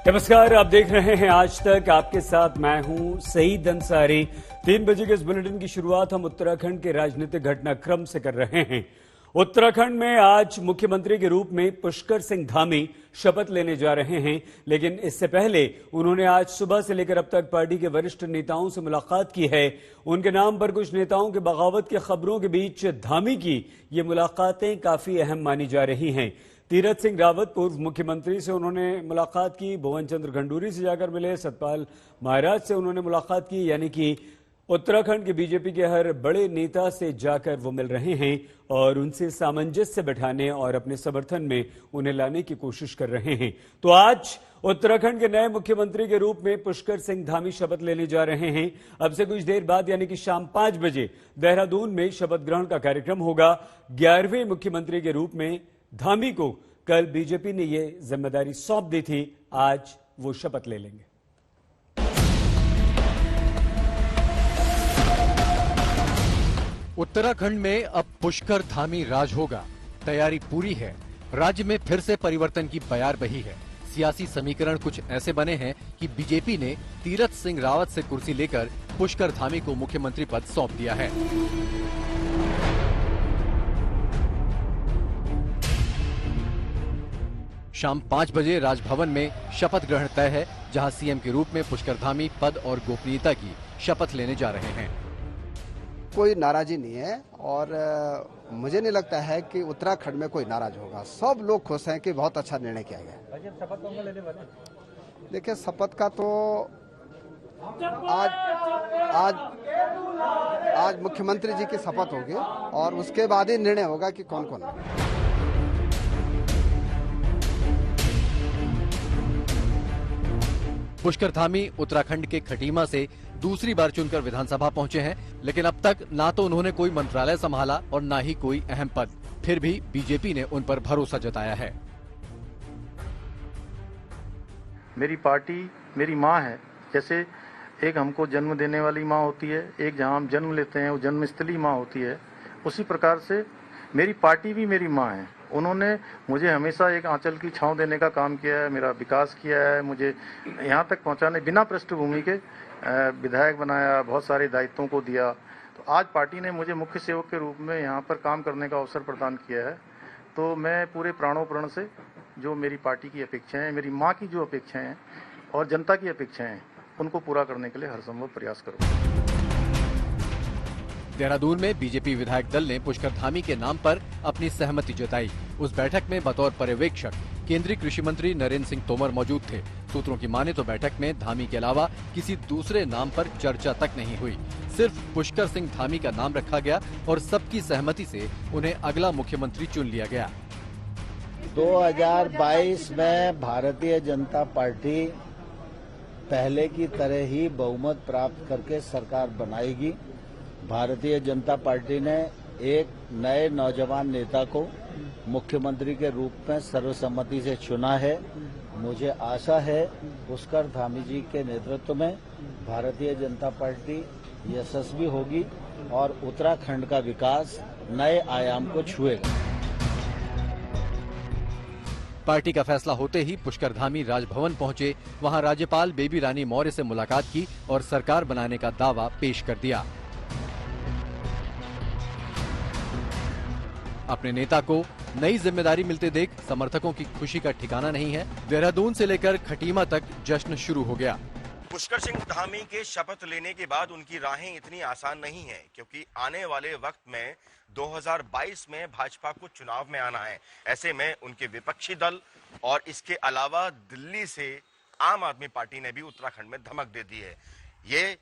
नमस्कार, आप देख रहे हैं आज तक। आपके साथ मैं हूं सईद अंसारी। 3 बजे के इस बुलेटिन की शुरुआत हम उत्तराखंड के राजनीतिक घटनाक्रम से कर रहे हैं। उत्तराखंड में आज मुख्यमंत्री के रूप में पुष्कर सिंह धामी शपथ लेने जा रहे हैं, लेकिन इससे पहले उन्होंने आज सुबह से लेकर अब तक पार्टी के वरिष्ठ नेताओं से मुलाकात की है। उनके नाम पर कुछ नेताओं के बगावत की खबरों के बीच धामी की ये मुलाकातें काफी अहम मानी जा रही हैं। तीरथ सिंह रावत पूर्व मुख्यमंत्री से उन्होंने मुलाकात की, भुवन चंद्र खंडूरी से जाकर मिले, सतपाल महाराज से उन्होंने मुलाकात की, यानी कि उत्तराखंड के बीजेपी के हर बड़े नेता से जाकर वो मिल रहे हैं और उनसे सामंजस्य बैठाने और अपने समर्थन में उन्हें लाने की कोशिश कर रहे हैं। तो आज उत्तराखंड के नए मुख्यमंत्री के रूप में पुष्कर सिंह धामी शपथ लेने जा रहे हैं। अब से कुछ देर बाद यानी कि शाम 5 बजे देहरादून में शपथ ग्रहण का कार्यक्रम होगा। 11वें मुख्यमंत्री के रूप में धामी को कल बीजेपी ने यह जिम्मेदारी सौंप दी थी। आज वो शपथ ले लेंगे। उत्तराखंड में अब पुष्कर धामी राज होगा। तैयारी पूरी है। राज्य में फिर से परिवर्तन की बयार बही है। सियासी समीकरण कुछ ऐसे बने हैं कि बीजेपी ने तीरथ सिंह रावत से कुर्सी लेकर पुष्कर धामी को मुख्यमंत्री पद सौंप दिया है। शाम 5 बजे राजभवन में शपथ ग्रहण तय है, जहां सीएम के रूप में पुष्कर धामी पद और गोपनीयता की शपथ लेने जा रहे हैं। कोई नाराजी नहीं है और मुझे नहीं लगता है कि उत्तराखंड में कोई नाराज होगा। सब लोग खुश हैं कि बहुत अच्छा निर्णय किया गया। शपथ कौन लेने वाले? देखिए, शपथ का तो आज मुख्यमंत्री जी की शपथ होगी और उसके बाद ही निर्णय होगा कि कौन कौन है। पुष्कर धामी उत्तराखंड के खटीमा से दूसरी बार चुनकर विधानसभा पहुंचे हैं, लेकिन अब तक ना तो उन्होंने कोई मंत्रालय संभाला और ना ही कोई अहम पद। फिर भी बीजेपी ने उन पर भरोसा जताया है। मेरी पार्टी मेरी माँ है। जैसे एक हमको जन्म देने वाली माँ होती है, एक जहाँ हम जन्म लेते हैं वो जन्मस्थली माँ होती है, उसी प्रकार से मेरी पार्टी भी मेरी माँ है। उन्होंने मुझे हमेशा एक आंचल की छांव देने का काम किया है, मेरा विकास किया है, मुझे यहाँ तक पहुँचाने, बिना पृष्ठभूमि के विधायक बनाया, बहुत सारे दायित्वों को दिया। तो आज पार्टी ने मुझे मुख्य सेवक के रूप में यहाँ पर काम करने का अवसर प्रदान किया है। तो मैं पूरे प्राणों प्रण से जो मेरी पार्टी की अपेक्षाएं हैं, मेरी माँ की जो अपेक्षाएं हैं और जनता की अपेक्षाएं हैं, उनको पूरा करने के लिए हर संभव प्रयास करूँगा। देहरादून में बीजेपी विधायक दल ने पुष्कर धामी के नाम पर अपनी सहमति जताई। उस बैठक में बतौर पर्यवेक्षक केंद्रीय कृषि मंत्री नरेंद्र सिंह तोमर मौजूद थे। सूत्रों की माने तो बैठक में धामी के अलावा किसी दूसरे नाम पर चर्चा तक नहीं हुई। सिर्फ पुष्कर सिंह धामी का नाम रखा गया और सबकी सहमति से उन्हें अगला मुख्यमंत्री चुन लिया गया। 2022 में भारतीय जनता पार्टी पहले की तरह ही बहुमत प्राप्त करके सरकार बनाएगी। भारतीय जनता पार्टी ने एक नए नौजवान नेता को मुख्यमंत्री के रूप में सर्वसम्मति से चुना है। मुझे आशा है पुष्कर धामी जी के नेतृत्व में भारतीय जनता पार्टी यशस्वी होगी और उत्तराखंड का विकास नए आयाम को छुएगा। पार्टी का फैसला होते ही पुष्कर धामी राजभवन पहुंचे। वहां राज्यपाल बेबी रानी मौर्य से मुलाकात की और सरकार बनाने का दावा पेश कर दिया। अपने नेता को नई जिम्मेदारी मिलते देख समर्थकों की खुशी का ठिकाना नहीं है। देहरादून से लेकर खटीमा तक जश्न शुरू हो गया। पुष्कर सिंह धामी के शपथ लेने के बाद उनकी राहें इतनी आसान नहीं है, क्योंकि आने वाले वक्त में 2022 में भाजपा को चुनाव में आना है। ऐसे में उनके विपक्षी दल और इसके अलावा दिल्ली से आम आदमी पार्टी ने भी उत्तराखंड में धमक दे दी है। ये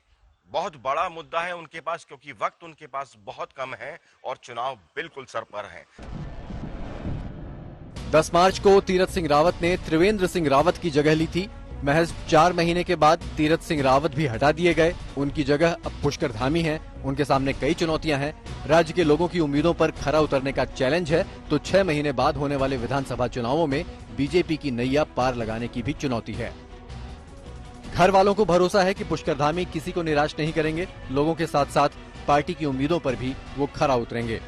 बहुत बड़ा मुद्दा है उनके पास, क्योंकि वक्त उनके पास बहुत कम है और चुनाव बिल्कुल सर पर है। 10 मार्च को तीरथ सिंह रावत ने त्रिवेंद्र सिंह रावत की जगह ली थी। महज 4 महीने के बाद तीरथ सिंह रावत भी हटा दिए गए। उनकी जगह अब पुष्कर धामी हैं। उनके सामने कई चुनौतियां हैं। राज्य के लोगों की उम्मीदों पर खरा उतरने का चैलेंज है, तो 6 महीने बाद होने वाले विधानसभा चुनावों में बीजेपी की नैया पार लगाने की भी चुनौती है। घर वालों को भरोसा है कि पुष्कर धामी किसी को निराश नहीं करेंगे। लोगों के साथ साथ पार्टी की उम्मीदों पर भी वो खरा उतरेंगे।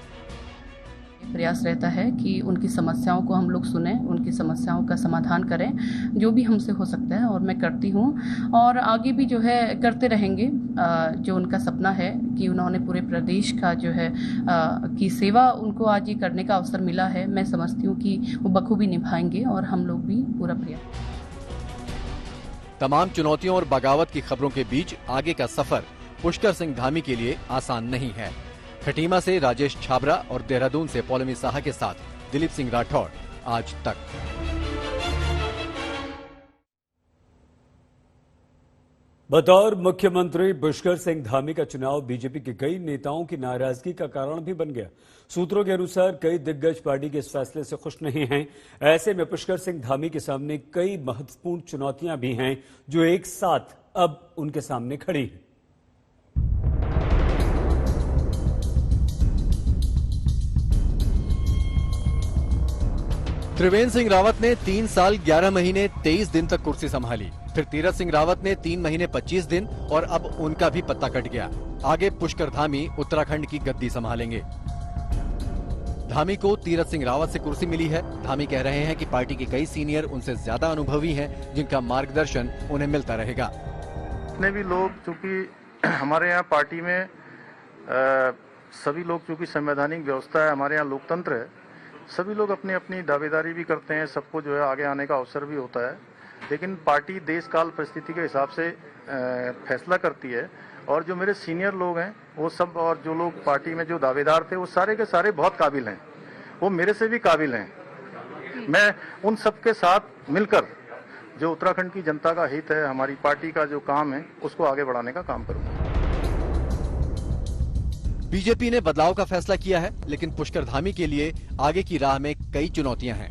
प्रयास रहता है कि उनकी समस्याओं को हम लोग सुने, उनकी समस्याओं का समाधान करें, जो भी हमसे हो सकता है, और मैं करती हूँ और आगे भी जो है करते रहेंगे। जो उनका सपना है कि उन्होंने पूरे प्रदेश का जो है की सेवा उनको आज ये करने का अवसर मिला है, मैं समझती हूँ कि वो बखूबी निभाएंगे और हम लोग भी पूरा प्रयास। तमाम चुनौतियों और बगावत की खबरों के बीच आगे का सफर पुष्कर सिंह धामी के लिए आसान नहीं है। खटीमा से राजेश छाबरा और देहरादून से पौलमी साहा के साथ दिलीप सिंह राठौड़, आज तक। बतौर मुख्यमंत्री पुष्कर सिंह धामी का चुनाव बीजेपी के कई नेताओं की नाराजगी का कारण भी बन गया। सूत्रों के अनुसार कई दिग्गज पार्टी के इस फैसले से खुश नहीं हैं। ऐसे में पुष्कर सिंह धामी के सामने कई महत्वपूर्ण चुनौतियां भी हैं जो एक साथ अब उनके सामने खड़ी हैं। त्रिवेंद्र सिंह रावत ने 3 साल 11 महीने 23 दिन तक कुर्सी संभाली। फिर तीरथ सिंह रावत ने 3 महीने 25 दिन और अब उनका भी पत्ता कट गया। आगे पुष्कर धामी उत्तराखंड की गद्दी संभालेंगे। धामी को तीरथ सिंह रावत से कुर्सी मिली है। धामी कह रहे हैं कि पार्टी के कई सीनियर उनसे ज्यादा अनुभवी हैं, जिनका मार्गदर्शन उन्हें मिलता रहेगा। जितने भी लोग, चूंकि हमारे यहाँ पार्टी में सभी लोग, चूंकि संवैधानिक व्यवस्था है, हमारे यहाँ लोकतंत्र है, सभी लोग अपनी अपनी दावेदारी भी करते हैं, सबको जो है आगे आने का अवसर भी होता है। लेकिन पार्टी देश काल परिस्थिति के हिसाब से फैसला करती है। और जो मेरे सीनियर लोग हैं वो सब, और जो लोग पार्टी में जो दावेदार थे, वो सारे के सारे बहुत काबिल हैं, वो मेरे से भी काबिल हैं। मैं उन सब के साथ मिलकर जो उत्तराखंड की जनता का हित है, हमारी पार्टी का जो काम है, उसको आगे बढ़ाने का काम करूंगा। बीजेपी ने बदलाव का फैसला किया है, लेकिन पुष्कर धामी के लिए आगे की राह में कई चुनौतियां हैं।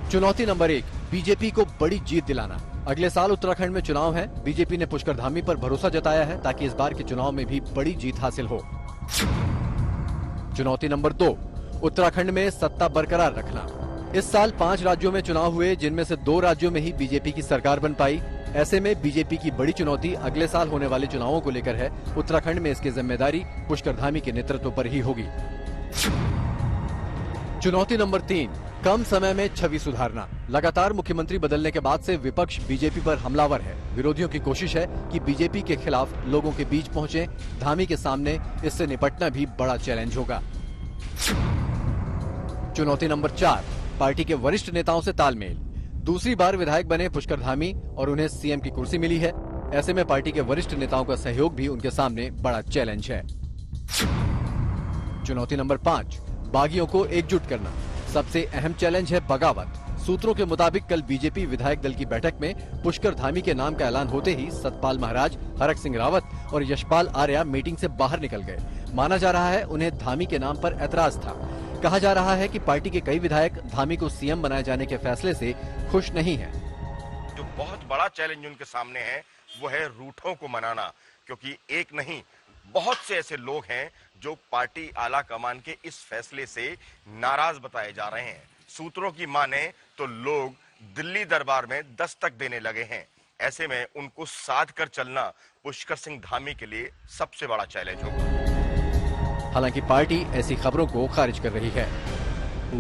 चुनौती नंबर 1, बीजेपी को बड़ी जीत दिलाना। अगले साल उत्तराखंड में चुनाव है। बीजेपी ने पुष्कर धामी पर भरोसा जताया है ताकि इस बार के चुनाव में भी बड़ी जीत हासिल हो। चुनौती नंबर 2, उत्तराखंड में सत्ता बरकरार रखना। इस साल 5 राज्यों में चुनाव हुए, जिनमें से 2 राज्यों में ही बीजेपी की सरकार बन पाई। ऐसे में बीजेपी की बड़ी चुनौती अगले साल होने वाले चुनावों को लेकर है। उत्तराखंड में इसकी जिम्मेदारी पुष्कर धामी के नेतृत्व पर ही होगी। चुनौती नंबर 3, कम समय में छवि सुधारना। लगातार मुख्यमंत्री बदलने के बाद से विपक्ष बीजेपी पर हमलावर है। विरोधियों की कोशिश है कि बीजेपी के खिलाफ लोगों के बीच पहुंचे। धामी के सामने इससे निपटना भी बड़ा चैलेंज होगा। चुनौती नंबर 4, पार्टी के वरिष्ठ नेताओं से तालमेल। दूसरी बार विधायक बने पुष्कर धामी और उन्हें सीएम की कुर्सी मिली है। ऐसे में पार्टी के वरिष्ठ नेताओं का सहयोग भी उनके सामने बड़ा चैलेंज है। चुनौती नंबर 5, बागियों को एकजुट करना। सबसे अहम चैलेंज है बगावत। सूत्रों के मुताबिक कल बीजेपी विधायक दल की बैठक में पुष्कर धामी के नाम का ऐलान होते ही सतपाल महाराज, हरक सिंह रावत और यशपाल आर्या मीटिंग से बाहर निकल गए। माना जा रहा है उन्हें धामी के नाम पर ऐतराज था। कहा जा रहा है कि पार्टी के कई विधायक धामी को सीएम बनाए जाने के फैसले से खुश नहीं हैं। जो बहुत बड़ा चैलेंज उनके सामने है वो है रूठों को मनाना, क्योंकि एक नहीं बहुत से ऐसे लोग हैं जो पार्टी आला कमान के इस फैसले से नाराज बताए जा रहे हैं। सूत्रों की माने तो लोग दिल्ली दरबार में दस्तक देने लगे हैं। ऐसे में उनको साध कर चलना पुष्कर सिंह धामी के लिए सबसे बड़ा चैलेंज होगा। हालांकि पार्टी ऐसी खबरों को खारिज कर रही है।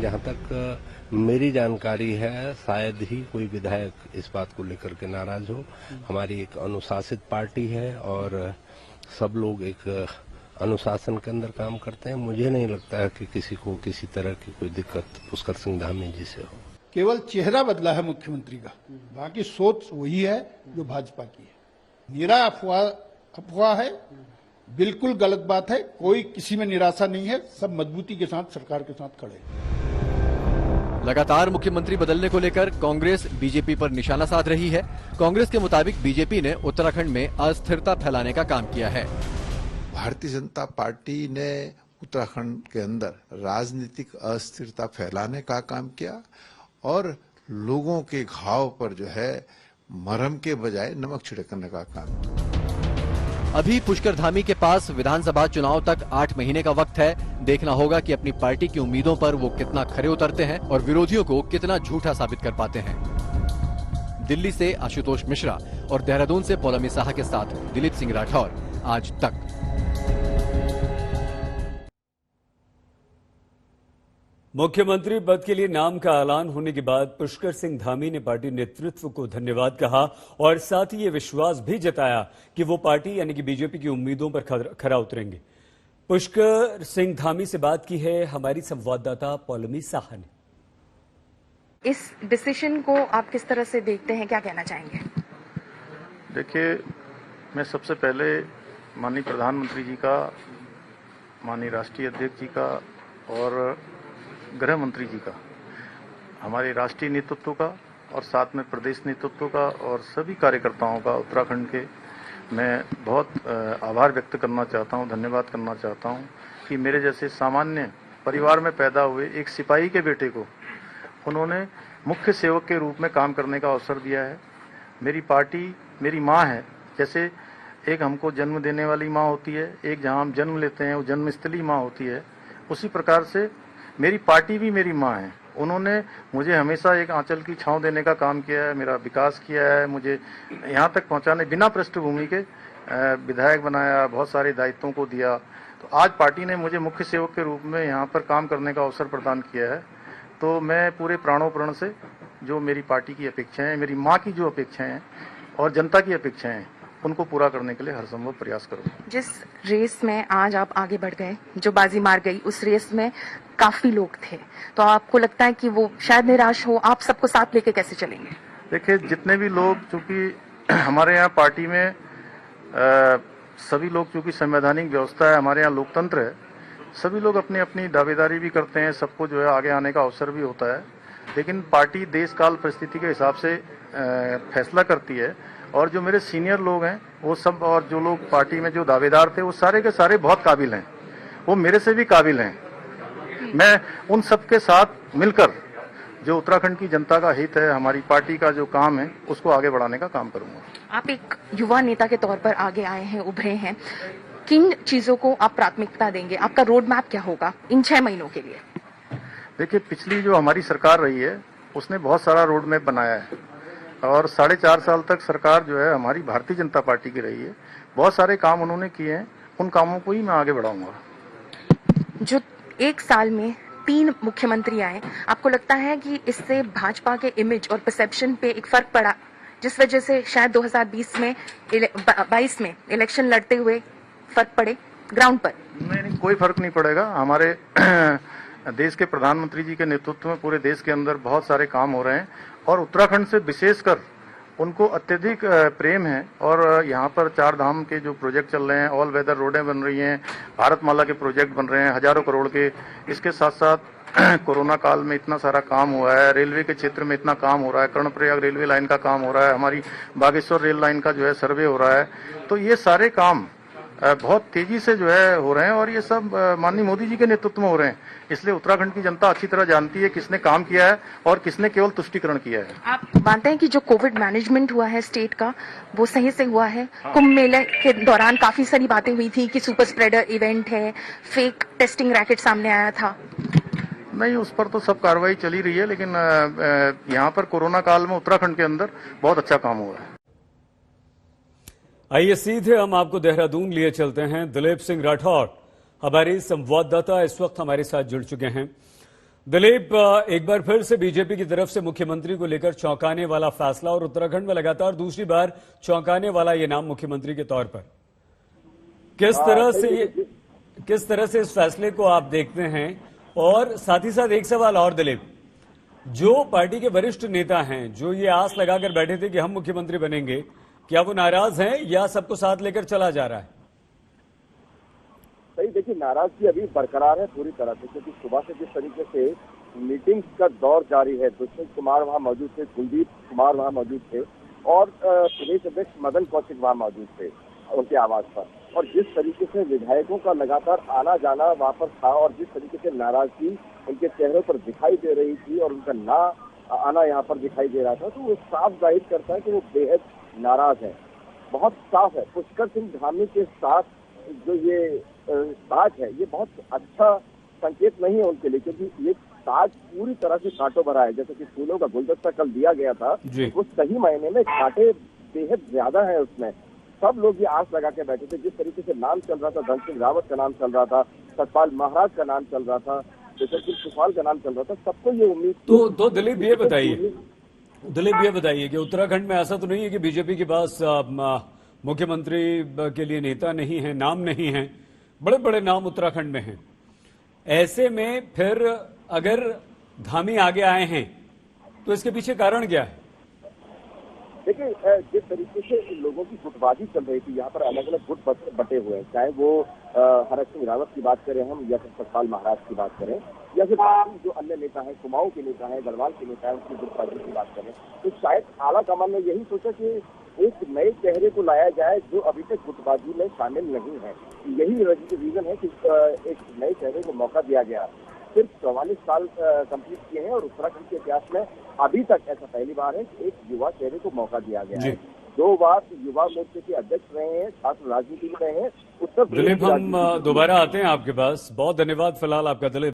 जहां तक मेरी जानकारी है, शायद ही कोई विधायक इस बात को लेकर के नाराज हो। हमारी एक अनुशासित पार्टी है और सब लोग एक अनुशासन के अंदर काम करते हैं। मुझे नहीं लगता है कि किसी को किसी तरह की कोई दिक्कत पुष्कर सिंह धामी जी से हो। केवल चेहरा बदला है मुख्यमंत्री का, बाकी सोच वही है जो भाजपा की है। निरा अफवाह है, बिल्कुल गलत बात है। कोई किसी में निराशा नहीं है, सब मजबूती के साथ सरकार के साथ खड़े हैं। लगातार मुख्यमंत्री बदलने को लेकर कांग्रेस बीजेपी पर निशाना साध रही है। कांग्रेस के मुताबिक बीजेपी ने उत्तराखंड में अस्थिरता फैलाने का काम किया है। भारतीय जनता पार्टी ने उत्तराखंड के अंदर राजनीतिक अस्थिरता फैलाने का काम किया और लोगों के घाव पर जो है मरहम के बजाय नमक छिड़कने का काम। अभी पुष्कर धामी के पास विधानसभा चुनाव तक 8 महीने का वक्त है। देखना होगा कि अपनी पार्टी की उम्मीदों पर वो कितना खरे उतरते हैं और विरोधियों को कितना झूठा साबित कर पाते हैं। दिल्ली से आशुतोष मिश्रा और देहरादून से पौलमी साहा के साथ दिलीप सिंह राठौर, आज तक। मुख्यमंत्री पद के लिए नाम का ऐलान होने के बाद पुष्कर सिंह धामी ने पार्टी नेतृत्व को धन्यवाद कहा और साथ ही ये विश्वास भी जताया कि वो पार्टी यानी कि बीजेपी की उम्मीदों पर खरा उतरेंगे। पुष्कर सिंह धामी से बात की है हमारी संवाददाता पौलमी साहा ने। इस डिसीजन को आप किस तरह से देखते हैं, क्या कहना चाहेंगे? देखिए, मैं सबसे पहले माननीय प्रधानमंत्री जी का, माननीय राष्ट्रीय अध्यक्ष जी का और गृह मंत्री जी का, हमारे राष्ट्रीय नेतृत्व का और साथ में प्रदेश नेतृत्व का और सभी कार्यकर्ताओं का उत्तराखंड के मैं बहुत आभार व्यक्त करना चाहता हूं, धन्यवाद करना चाहता हूं कि मेरे जैसे सामान्य परिवार में पैदा हुए एक सिपाही के बेटे को उन्होंने मुख्य सेवक के रूप में काम करने का अवसर दिया है। मेरी पार्टी मेरी माँ है। जैसे एक हमको जन्म देने वाली माँ होती है, एक जहाँ हम जन्म लेते हैं वो जन्मस्थली माँ होती है, उसी प्रकार से मेरी पार्टी भी मेरी माँ है। उन्होंने मुझे हमेशा एक आंचल की छांव देने का काम किया है, मेरा विकास किया है, मुझे यहाँ तक पहुँचाने, बिना पृष्ठभूमि के विधायक बनाया, बहुत सारे दायित्वों को दिया। तो आज पार्टी ने मुझे मुख्य सेवक के रूप में यहाँ पर काम करने का अवसर प्रदान किया है। तो मैं पूरे प्राणों प्रण से जो मेरी पार्टी की अपेक्षाएं, मेरी माँ की जो अपेक्षाएं हैं और जनता की अपेक्षाएं हैं, उनको पूरा करने के लिए हर संभव प्रयास करूंगा। जिस रेस में आज आप आगे बढ़ गए, जो बाजी मार गई, उस रेस में काफी लोग थे, तो आपको लगता है कि वो शायद निराश हो, आप सबको साथ लेके कैसे चलेंगे? देखिए, जितने भी लोग, चूंकि हमारे यहाँ पार्टी में सभी लोग, चूंकि संवैधानिक व्यवस्था है, हमारे यहाँ लोकतंत्र है, सभी लोग अपनी अपनी दावेदारी भी करते हैं, सबको जो है आगे आने का अवसर भी होता है। लेकिन पार्टी देश काल परिस्थिति के हिसाब से फैसला करती है और जो मेरे सीनियर लोग हैं वो सब, और जो लोग पार्टी में जो दावेदार थे, वो सारे के सारे बहुत काबिल हैं, वो मेरे से भी काबिल हैं। मैं उन सब के साथ मिलकर जो उत्तराखंड की जनता का हित है, हमारी पार्टी का जो काम है, उसको आगे बढ़ाने का काम करूंगा। आप एक युवा नेता के तौर पर आगे आए हैं, उभरे हैं, किन चीजों को आप प्राथमिकता देंगे? आपका रोड मैप क्या होगा इन 6 महीनों के लिए? देखिए, पिछली जो हमारी सरकार रही है उसने बहुत सारा रोड मैप बनाया है और 4.5 साल तक सरकार जो है हमारी भारतीय जनता पार्टी की रही है। बहुत सारे काम उन्होंने किए हैं, उन कामों को ही मैं आगे बढ़ाऊंगा। जो 1 साल में 3 मुख्यमंत्री आए, आपको लगता है कि इससे भाजपा के इमेज और परसेप्शन पे एक फर्क पड़ा, जिस वजह से शायद 2022 में इलेक्शन लड़ते हुए फर्क पड़े ग्राउंड पर? नहीं, कोई फर्क नहीं पड़ेगा। हमारे देश के प्रधानमंत्री जी के नेतृत्व में पूरे देश के अंदर बहुत सारे काम हो रहे हैं और उत्तराखंड से विशेषकर उनको अत्यधिक प्रेम है। और यहाँ पर 4 धाम के जो प्रोजेक्ट चल रहे हैं, ऑल वेदर रोडें बन रही हैं, भारतमाला के प्रोजेक्ट बन रहे हैं हजारों करोड़ के। इसके साथ साथ कोरोना काल में इतना सारा काम हुआ है, रेलवे के क्षेत्र में इतना काम हो रहा है, कर्णप्रयाग रेलवे लाइन का काम हो रहा है, हमारी बागेश्वर रेल लाइन का जो है सर्वे हो रहा है। तो ये सारे काम बहुत तेजी से जो है हो रहे हैं और ये सब माननीय मोदी जी के नेतृत्व में हो रहे हैं। इसलिए उत्तराखंड की जनता अच्छी तरह जानती है किसने काम किया है और किसने केवल तुष्टिकरण किया है। आप मानते हैं कि जो कोविड मैनेजमेंट हुआ है स्टेट का, वो सही से हुआ है? हाँ। कुंभ मेले के दौरान काफी सारी बातें हुई थी कि सुपर स्प्रेडर इवेंट है, फेक टेस्टिंग रैकेट सामने आया था। नहीं, उस पर तो सब कार्रवाई चली रही है, लेकिन यहाँ पर कोरोना काल में उत्तराखंड के अंदर बहुत अच्छा काम हुआ है। आइए सीधे हम आपको देहरादून लिए चलते हैं। दिलीप सिंह राठौड़ हमारे संवाददाता इस वक्त हमारे साथ जुड़ चुके हैं। दिलीप, एक बार फिर से बीजेपी की तरफ से मुख्यमंत्री को लेकर चौंकाने वाला फैसला और उत्तराखंड में लगातार दूसरी बार चौंकाने वाला ये नाम मुख्यमंत्री के तौर पर, किस तरह से इस फैसले को आप देखते हैं? और साथ ही साथ एक सवाल और दिलीप, जो पार्टी के वरिष्ठ नेता हैं, जो ये आस लगाकर बैठे थे कि हम मुख्यमंत्री बनेंगे, क्या वो नाराज हैं या सबको साथ लेकर चला जा रहा है? सही, देखिए, नाराजगी अभी बरकरार है पूरी तरह से, क्योंकि सुबह से जिस तरीके से मीटिंग्स का दौर जारी है, दुष्यंत कुमार वहां मौजूद थे, कुलदीप कुमार वहां मौजूद थे और प्रदेश अध्यक्ष मदन कौशिक वहां मौजूद थे उनके आवास पर, और जिस तरीके से विधायकों का लगातार आना जाना वहां पर था और जिस तरीके से नाराजगी उनके चेहरों पर दिखाई दे रही थी और उनका ना आना यहाँ पर दिखाई दे रहा था, तो वो साफ जाहिर करता है कि वो बेहद नाराज है। बहुत साफ है। पुष्कर सिंह धामी के साथ जो ये ताज है, ये बहुत अच्छा संकेत नहीं है उनके लिए, क्योंकि ये ताज पूरी तरह से कांटों भरा है। जैसे कि फूलों का गुलदस्ता कल दिया गया था, वो सही मायने में कांटे बेहद ज्यादा है उसमें। सब लोग ये आस लगा के बैठे थे। जिस तरीके से नाम चल रहा था, धन सिंह रावत का नाम चल रहा था, सतपाल महाराज का नाम चल रहा था, जैसे कि सुफाल का नाम चल रहा था, सबको ये उम्मीद तो दिलीप ये बताइए कि उत्तराखंड में ऐसा तो नहीं है कि बीजेपी के पास मुख्यमंत्री के लिए नेता नहीं है, नाम नहीं है, बड़े बड़े नाम उत्तराखंड में हैं। ऐसे में फिर अगर धामी आगे आए हैं तो इसके पीछे कारण क्या है? देखिए, जिस तरीके से लोगों की गुटबाजी चल रही थी, यहाँ पर अलग अलग गुट बटे हुए हैं, चाहे वो हरक सिंह रावत की बात करें हम, या फिर सतपाल महाराज की बात करें, या फिर जो अन्य नेता हैं, कुमाऊं के नेता हैं, गढ़वाल के नेता हैं, उनकी गुटबाजी की बात करें, तो शायद आला कमान ने यही सोचा कि एक नए चेहरे को लाया जाए जो अभी तक गुटबाजी में शामिल नहीं है। यही रीजन है कि एक नए चेहरे को मौका दिया गया। सिर्फ 44 साल कंप्लीट किए हैं और उत्तराखंड के इतिहास में अभी तक ऐसा पहली बार है कि एक युवा चेहरे को मौका दिया गया है। 2 बार युवा मोर्चे के अध्यक्ष रहे हैं, छात्र राजनीति में रहे हैं। उत्तर प्रदेश दिलीप, हम दोबारा आते हैं आपके पास। बहुत धन्यवाद फिलहाल आपका दिलीप।